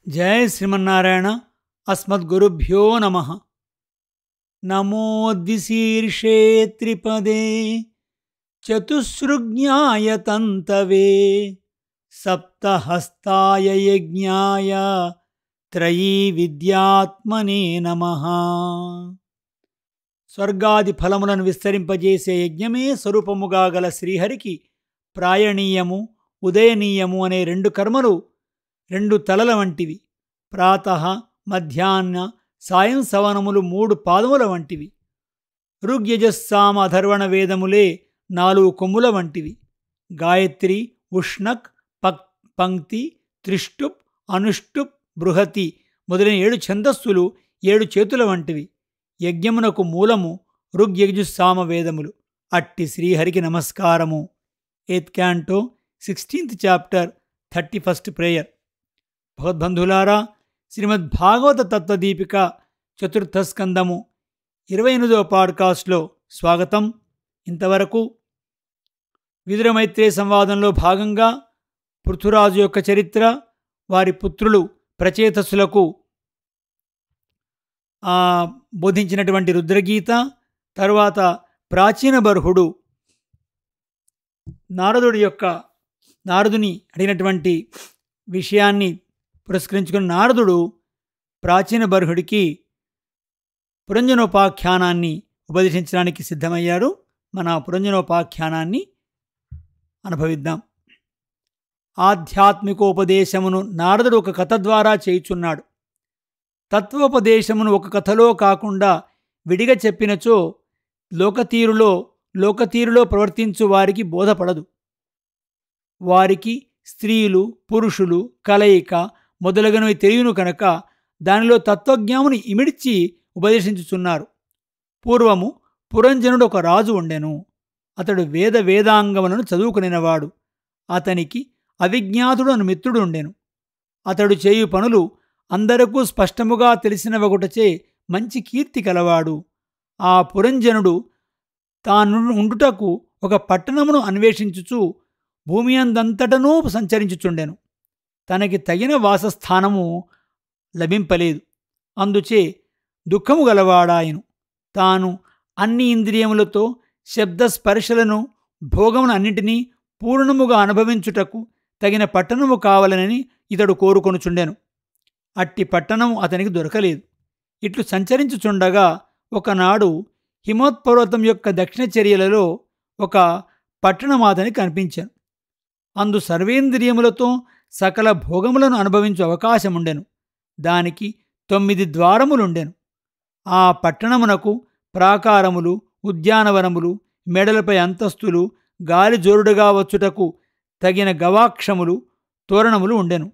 జయ శ్రీమన్నారాయణ. అస్మద్గురుభ్యో నమ. నమోద్విశీర్షే త్రిపదే చతుస్సృజ్ఞాయ తంతవే సప్తహస్తాయ యజ్ఞాయ త్రయీ విద్యాత్మనే నమః. స్వర్గాది ఫలములను విస్తరింపజేసే యజ్ఞమే స్వరూపముగా గల శ్రీహరికి ప్రాయణీయము, ఉదయనీయము అనే రెండు కర్మలు రెండు తలల వంటివి. ప్రాతః, మధ్యాహ్న, సాయం సవనములు మూడు పాదముల వంటివి. ఋగ్యజస్సామ అథర్వణ వేదములే నాలుగు కొమ్ముల వంటివి. గాయత్రి, ఉష్ణక్, పంక్తి, త్రిష్టుప్, అనుష్టుప్, బృహతి మొదలైన 7 ఛందస్సులు 7 చేతుల వంటివి. యజ్ఞమునకు మూలము ఋగ్యజుస్సామ వేదములు. అట్టి శ్రీహరికి నమస్కారము. 8th Canto 16th Chapter 31st Prayer. భగవద్బంధులారా, Srimad Bhagavata తత్వదీపిక 4th స్కందము 28వ పాడ్కాస్ట్లో స్వాగతం. ఇంతవరకు విదురమైత్రేయ సంవాదంలో భాగంగా పృథురాజు యొక్క చరిత్ర, వారి పుత్రులు ప్రచేతసులకు బోధించినటువంటి రుద్రగీత, తరువాత ప్రాచీన బర్హుడు నారదుని అడిగినటువంటి విషయాన్ని పురస్కరించుకున్న నారదుడు ప్రాచీన బర్హుడికి పురంజనోపాఖ్యానాన్ని ఉపదేశించడానికి సిద్ధమయ్యారు. మన పురంజనోపాఖ్యానాన్ని అనుభవిద్దాం. ఆధ్యాత్మికోపదేశమును నారదుడు ఒక కథ ద్వారా చేయుచున్నాడు. తత్వోపదేశమును ఒక కథలో కాకుండా విడిగా చెప్పినచో లోకతీరులో ప్రవర్తించు వారికి బోధపడదు. వారికి స్త్రీలు, పురుషులు, కలయిక మొదలగునవి తెలియను కనుక దానిలో తత్వజ్ఞాముని ఇమిడ్చి ఉపదేశించుచున్నారు. పూర్వము పురంజనుడు ఒక రాజు ఉండెను. అతడు వేదాంగములను చదువుకునినవాడు. అతనికి అవిజ్ఞాతుడు అను మిత్రుడు ఉండెను. అతడు చేయు పనులు అందరకు స్పష్టముగా తెలిసినవగుటచే మంచి కీర్తి కలవాడు. ఆ పురంజనుడు తాను ఉండుటకు ఒక పట్టణమును అన్వేషించుచు భూమి అందంతటనూ సంచరించుచుండెను. తనకి తగిన వాసస్థానము లభింపలేదు. అందుచే దుఃఖము గలవాడాయను. తాను అన్ని ఇంద్రియములతో శబ్దస్పర్శలను, భోగమును అన్నింటినీ పూర్ణముగా అనుభవించుటకు తగిన పట్టణము కావాలనని ఇతడు కోరుకొనుచుండెను. అట్టి పట్టణము అతనికి దొరకలేదు. ఇట్లు సంచరించుచుండగా ఒకనాడు హిమోత్పర్వతం యొక్క దక్షిణ చర్యలలో ఒక పట్టణం అతనికి కనిపించాను. అందు సర్వేంద్రియములతో సకల భోగములను అనుభవించు అవకాశముండెను. దానికి 9 ద్వారములుండెను. ఆ పట్టణమునకు ప్రాకారములు, ఉద్యానవనములు, మెడలపై అంతస్తులు, గాలి జోరుడుగా వచ్చుటకు తగిన గవాక్షములు, తోరణములు ఉండెను.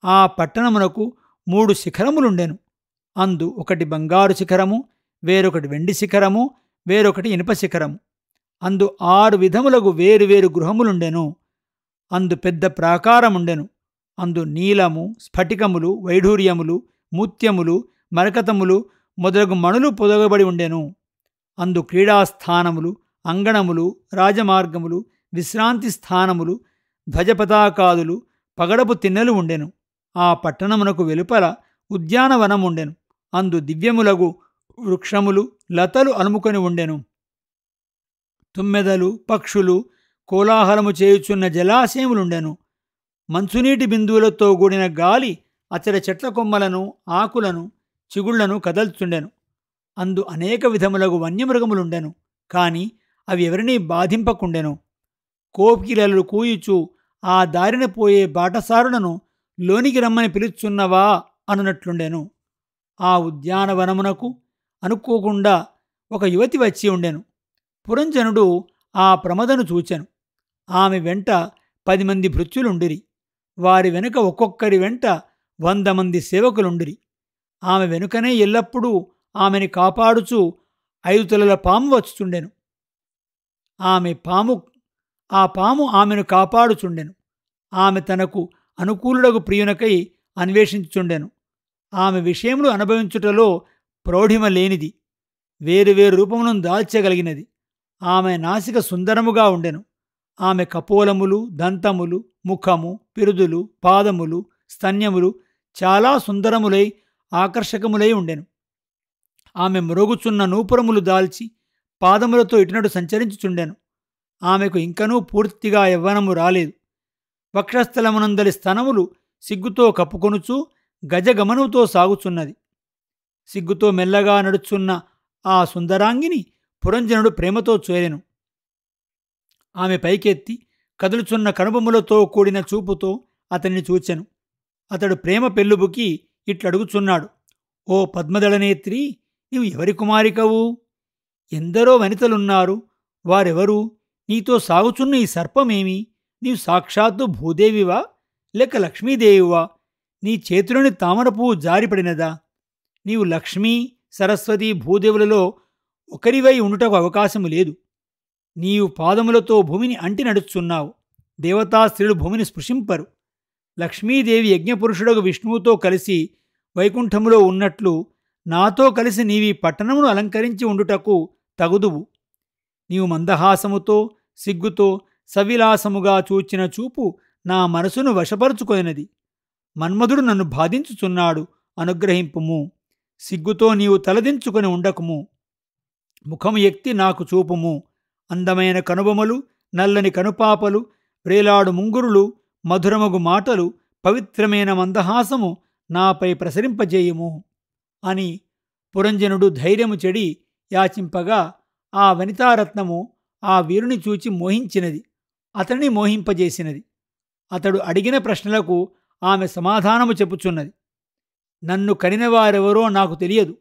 ఆ పట్టణమునకు 3 శిఖరములుండెను. అందు ఒకటి బంగారు శిఖరము, వేరొకటి వెండి శిఖరము, వేరొకటి ఇనుప శిఖరము. అందు 6 విధములకు వేరువేరు గృహములుండెను. అందు పెద్ద ప్రాకారముండెను. అందు నీలము, స్ఫటికములు, వైఢూర్యములు, ముత్యములు, మరకతములు మొదలగు మణులు పొదగబడి ఉండెను. అందు క్రీడాస్థానములు, అంగణములు, రాజమార్గములు, విశ్రాంతి స్థానములు, ధ్వజపతాకాదులు, పగడపు తిన్నెలు ఉండెను. ఆ పట్టణమునకు వెలుపల ఉద్యానవనముండెను. అందు దివ్యములగు వృక్షములు, లతలు అలుముకొని ఉండెను. తుమ్మెదలు, పక్షులు కోలాహలము చేయుచున్న జలాశయములుండెను. మంచునీటి బిందువులతో కూడిన గాలి అచట చెట్ల కొమ్మలను, ఆకులను, చిగుళ్లను కదల్చుండెను. అందు అనేక విధములగు వన్యమృగములుండెను. కాని అవి ఎవరినీ బాధింపకుండెను. కోకిలలు కూయుచు ఆ దారిన పోయే బాటసారులను లోనికి రమ్మని పిలుచున్నవా అనునట్లుండెను. ఆ ఉద్యానవనమునకు అనుకోకుండా ఒక యువతి వచ్చి ఉండెను. పురంజనుడు ఆ ప్రమదను చూచెను. ఆమె వెంట 10 మంది భృత్యులుండిరి. వారి వెనుక ఒక్కొక్కరి వెంట 100 మంది సేవకులుండిరి. ఆమె వెనుకనే ఎల్లప్పుడూ ఆమెని కాపాడుచు 5 తలల పాము వచ్చుచుండెను. ఆ పాము ఆమెను కాపాడుచుండెను. ఆమె తనకు అనుకూలుడగు ప్రియునకై అన్వేషించుచుండెను. ఆమె విషయములు అనుభవించుటలో ప్రౌఢిమ లేనిది, వేరువేరు రూపములను దాల్చగలిగినది. ఆమె నాసిక సుందరముగా ఉండెను. ఆమె కపోలములు, దంతములు, ముఖము, పిరుదులు, పాదములు, స్తన్యములు చాలా సుందరములై ఆకర్షకములై ఉండెను. ఆమె మ్రోగుచున్న నూపురములు దాల్చి పాదములతో ఇటునటు సంచరించుచుండెను. ఆమెకు ఇంకనూ పూర్తిగా యవ్వనము రాలేదు. వక్షస్థలమునందలి స్తనములు సిగ్గుతో కప్పుకొనుచూ గజగమనముతో సాగుచున్నది. సిగ్గుతో మెల్లగా నడుచున్న ఆ సుందరాంగిని పురంజనుడు ప్రేమతో చేరెను. ఆమె పైకెత్తి కదులుచున్న కనుబొమ్మలతో కూడిన చూపుతో అతన్ని చూచెను. అతడు ప్రేమ పెళ్ళుబుకి ఇట్లడుగుచున్నాడు. ఓ పద్మదళనేత్రి, నీవు ఎవరి కుమారికవు? ఎందరో వనితలున్నారు. వారెవరు? నీతో సాగుచున్న ఈ సర్పమేమి? నీవు సాక్షాత్తు భూదేవివా లేక లక్ష్మీదేవివా? నీ చేతిలోని తామరపువ్వు జారిపడినదా? నీవు లక్ష్మీ, సరస్వతి, భూదేవులలో ఒకరివై ఉండుటకు అవకాశము లేదు. నీవు పాదములతో భూమిని అంటి నడుచున్నావు. దేవతా స్త్రీలు భూమిని స్పృశింపరు. లక్ష్మీదేవి యజ్ఞపురుషుడకు విష్ణువుతో కలిసి వైకుంఠములో ఉన్నట్లు నాతో కలిసి నీవి పట్టణమును అలంకరించి ఉండుటకు తగుదువు. నీవు మందహాసముతో సిగ్గుతో సవిలాసముగా చూచిన చూపు నా మనసును వశపరుచుకొనినది. మన్మధుడు నన్ను బాధించుచున్నాడు, అనుగ్రహింపుము. సిగ్గుతో నీవు తలదించుకొని ఉండకుము. ముఖము ఎత్తి నాకు చూపుము. అందమైన కనుబొమలు, నల్లని కనుపాపలు, వ్రేలాడు ముంగురులు, మధురమగు మాటలు, పవిత్రమైన మందహాసము నాపై ప్రసరింపజేయుము అని పురంజనుడు ధైర్యము చెడి యాచింపగా ఆ వనితారత్నము ఆ వీరుని చూచి మోహించినది. అతన్ని మోహింపజేసినది. అతడు అడిగిన ప్రశ్నలకు ఆమె సమాధానము చెప్పుచున్నది. నన్ను కనినవారెవరో నాకు తెలియదు.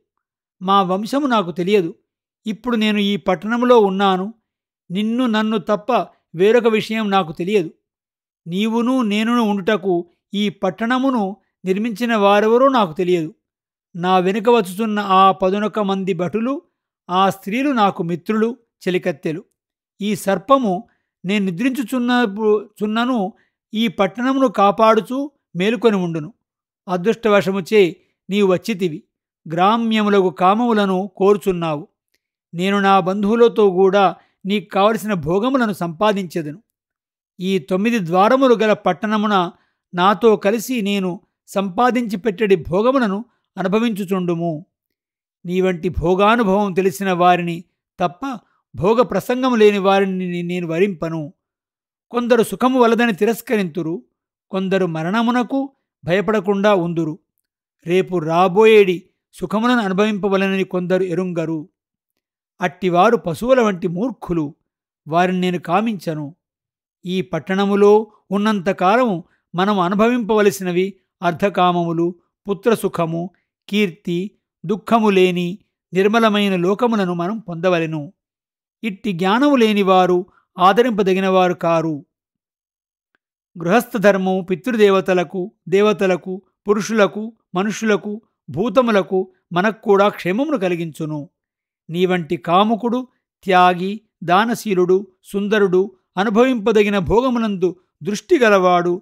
మా వంశము నాకు తెలియదు. ఇప్పుడు నేను ఈ పట్టణంలో ఉన్నాను. నిన్ను నన్ను తప్ప వేరొక విషయం నాకు తెలియదు. నీవును నేనును ఉండుటకు ఈ పట్టణమును నిర్మించిన వారెవరో నాకు తెలియదు. నా వెనుక వచ్చుచున్న ఆ 11 మంది భటులు, ఆ స్త్రీలు నాకు మిత్రులు, చెలికత్తెలు. ఈ సర్పము నేను నిద్రించుచున్నను ఈ పట్టణమును కాపాడుచూ మేలుకొని ఉండును. అదృష్టవశముచే నీవు వచ్చితివి. గ్రామ్యములకు కామములను కోరుచున్నావు. నేను నా బంధువులతో కూడా నీకు కావలసిన భోగములను సంపాదించెదను. ఈ 9 ద్వారములు గల పట్టణమున నాతో కలిసి నేను సంపాదించి పెట్టడి భోగములను అనుభవించుచుండుము. నీ వంటి భోగానుభవం తెలిసిన వారిని తప్ప భోగ ప్రసంగము లేని వారిని నేను వరింపను. కొందరు సుఖము వలదని తిరస్కరింతురు. కొందరు మరణమునకు భయపడకుండా ఉందురు. రేపు రాబోయేడి సుఖములను అనుభవింపవలనని కొందరు ఎరుంగరు. అట్టివారు పశువుల వంటి మూర్ఖులు. వారిని నేను కామించను. ఈ పట్టణములో ఉన్నంతకాలము మనం అనుభవింపవలసినవి అర్ధకామములు, పుత్రసుఖము, కీర్తి, దుఃఖము లేని నిర్మలమైన లోకములను మనం పొందవలెను. ఇట్టి జ్ఞానము లేనివారు ఆదరింపదగినవారు కారు. గృహస్థ ధర్మము పితృదేవతలకు, దేవతలకు, పురుషులకు, మనుషులకు, భూతములకు మనక్కూడా క్షేమమును కలిగించును. నీవంటి కాముకుడు, త్యాగి, దానశీలుడు, సుందరుడు, అనుభవింపదగిన భోగమునందు దృష్టి గలవాడు,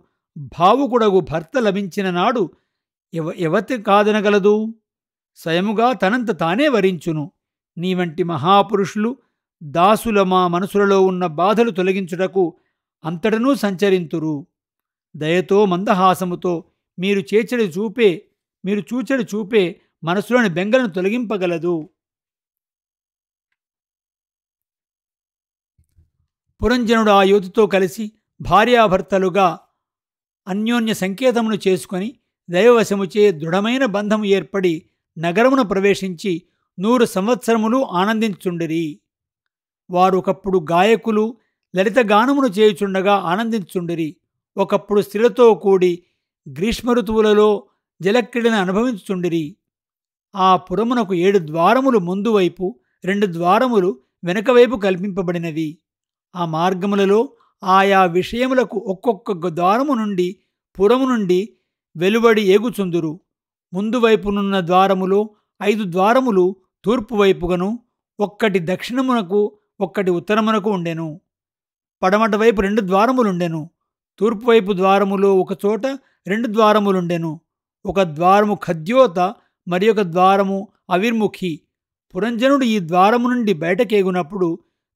భావుకుడగు భర్త లభించిన నాడు ఎవతి కాదనగలదు? స్వయముగా తనంత తానే వరించును. నీవంటి మహాపురుషులు దాసుల మా మనసులలో ఉన్న బాధలు తొలగించుటకు అంతటనూ సంచరింతురు. దయతో మందహాసముతో మీరు చూచెడు చూపే మనసులోని బెంగలను తొలగింపగలదు. పురంజనుడు ఆ యువతితో కలిసి భార్యాభర్తలుగా అన్యోన్య సంకేతమును చేసుకొని దైవవశముచే దృఢమైన బంధము ఏర్పడి నగరమును ప్రవేశించి 100 సంవత్సరములు ఆనందించుండిరి. వారు ఒకప్పుడు గాయకులు, లలిత గానమును చేయుచుండగా ఆనందించుండిరి. ఒకప్పుడు స్త్రీలతో కూడి గ్రీష్మ ఋతువులలో జలక్రీడను అనుభవించుచుండిరి. ఆ పురమునకు 7 ద్వారములు ముందు వైపు, 2 ద్వారములు వెనకవైపు కల్పింపబడినవి. ఆ మార్గములలో ఆయా విషయములకు ఒక్కొక్క ద్వారము నుండి పురము నుండి వెలువడి ఏగుచుందురు. ముందు వైపునున్న ద్వారములో 5 ద్వారములు తూర్పు వైపుగను, ఒక్కటి దక్షిణమునకు, ఒక్కటి ఉత్తరమునకు ఉండెను. పడమట వైపు 2 ద్వారములుండెను. తూర్పు వైపు ద్వారములో ఒకచోట 2 ద్వారములుండెను. ఒక ద్వారము ఖద్యోత, మరి ఒక ద్వారము అవిర్ముఖి. పురంజనుడు ఈ ద్వారము నుండి బయటకేగునప్పుడు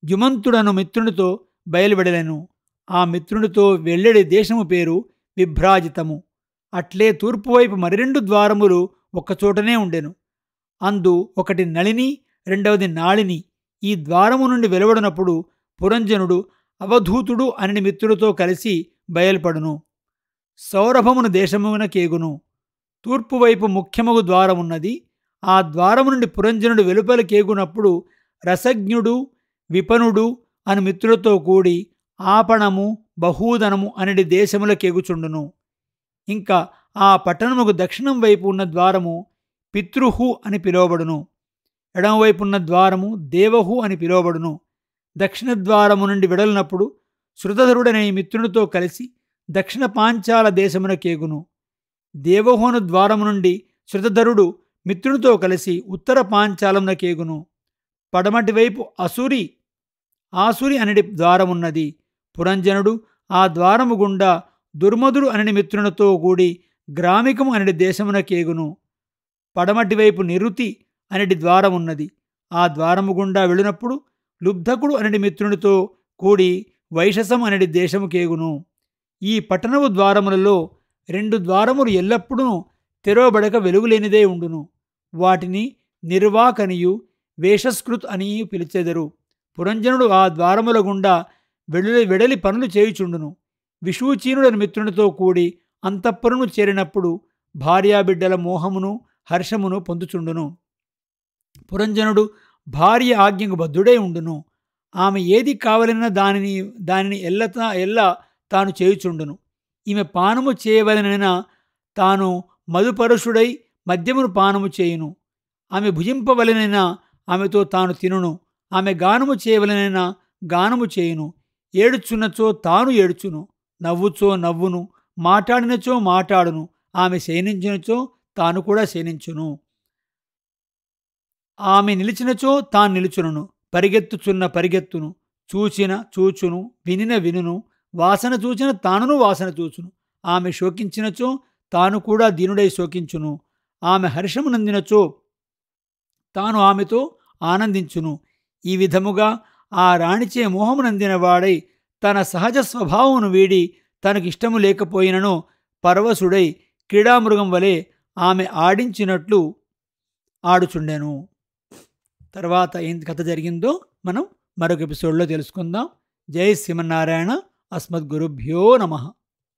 జుమంతుడను మిత్రునితో బయలువెడలెను. ఆ మిత్రునితో వెళ్ళెడి దేశము పేరు విభ్రాజితము. అట్లే తూర్పువైపు మరి 2 ద్వారములు ఒక్కచోటనే ఉండెను. అందు ఒకటి నళిని, రెండవది నాళిని. ఈ ద్వారము నుండి వెలువడినప్పుడు పురంజనుడు అవధూతుడు అని మిత్రుడితో కలిసి బయల్పడును. సౌరభమును దేశమున కేగును. తూర్పువైపు ముఖ్యమగు ద్వారమున్నది. ఆ ద్వారము నుండి పురంజనుడు వెలుపల కేగునప్పుడు రసజ్ఞుడు, విపనుడు అని మిత్రులతో కూడి ఆపణము, బహూదనము అనడి దేశముల కేగుచుండును. ఇంకా ఆ పట్టణముకు దక్షిణం వైపు ఉన్న ద్వారము పితృహు అని పిలువబడును. ఎడమవైపు ఉన్న ద్వారము దేవహు అని పిలువబడును. దక్షిణ ద్వారము నుండి వెడలినప్పుడు శృతధరుడనే మిత్రునితో కలిసి దక్షిణ పాంచాల దేశమున కేగును. దేవహోను ద్వారము నుండి శృతధరుడు మిత్రునితో కలిసి ఉత్తర పాంచాలమున కేగును. పడమటి వైపు ఆసురి అనడి ద్వారమున్నది. పురంజనుడు ఆ ద్వారము గుండా దుర్మధుడు అనడి మిత్రునితో కూడి గ్రామికము అనడి దేశమున కేగును. పడమటి వైపు నిరుతి అనడి ద్వారమున్నది. ఆ ద్వారము గుండా వెళ్ళినప్పుడు లుబ్ధకుడు అనడి మిత్రునితో కూడి వైశసం అనడి దేశము కేగును. ఈ పట్టణము ద్వారములలో 2 ద్వారములు ఎల్లప్పుడూ తెరవబడక వెలుగులేనిదే ఉండును. వాటిని నిర్వాకనియు వేషస్కృత్ అని పిలిచెదరు. పురంజనుడు ఆ ద్వారముల గుండా వెడలి పనులు చేయుచుండును. విషూచీనుడని మిత్రునితో కూడి అంతఃపురము చేరినప్పుడు భార్యాబిడ్డల మోహమును హర్షమును పొందుచుండును. పురంజనుడు భార్య ఆజ్ఞకు బద్ధుడై ఉండును. ఆమె ఏది కావలన దానిని ఎల్ల తాను చేయుచుండును. ఈమె పానము చేయవలనైనా తాను మధుపరుషుడై మద్యమును పానము చేయును. ఆమె భుజింపవలనైనా ఆమెతో తాను తినును. ఆమె గానము చేయవలనైనా గానము చేయును. ఏడుచున్నచో తాను ఏడుచును, నవ్వుచో నవ్వును, మాట్లాడినచో మాట్లాడును. ఆమె శయనించినచో తాను కూడా శయనించును. ఆమె నిలిచినచో తాను నిలుచును, పరిగెత్తుచున్న పరిగెత్తును, చూచిన చూచును, వినిన వినును, వాసన చూచిన తానును వాసన చూచును. ఆమె శోకించినచో తాను కూడా దీనుడై శోకించును. ఆమె హర్షమునందినచో తాను ఆమెతో ఆనందించును. ఈ విధముగా ఆ రాణిచే మోహమునందిన వాడై తన సహజ స్వభావమును వీడి తనకిష్టము లేకపోయినను పరవశుడై క్రీడామృగం వలె ఆమె ఆడించినట్లు ఆడుచుండెను. తర్వాత ఏం కథ జరిగిందో మనం మరొక ఎపిసోడ్లో తెలుసుకుందాం. జై శ్రీమన్నారాయణ. అస్మద్గురుభ్యో నమః.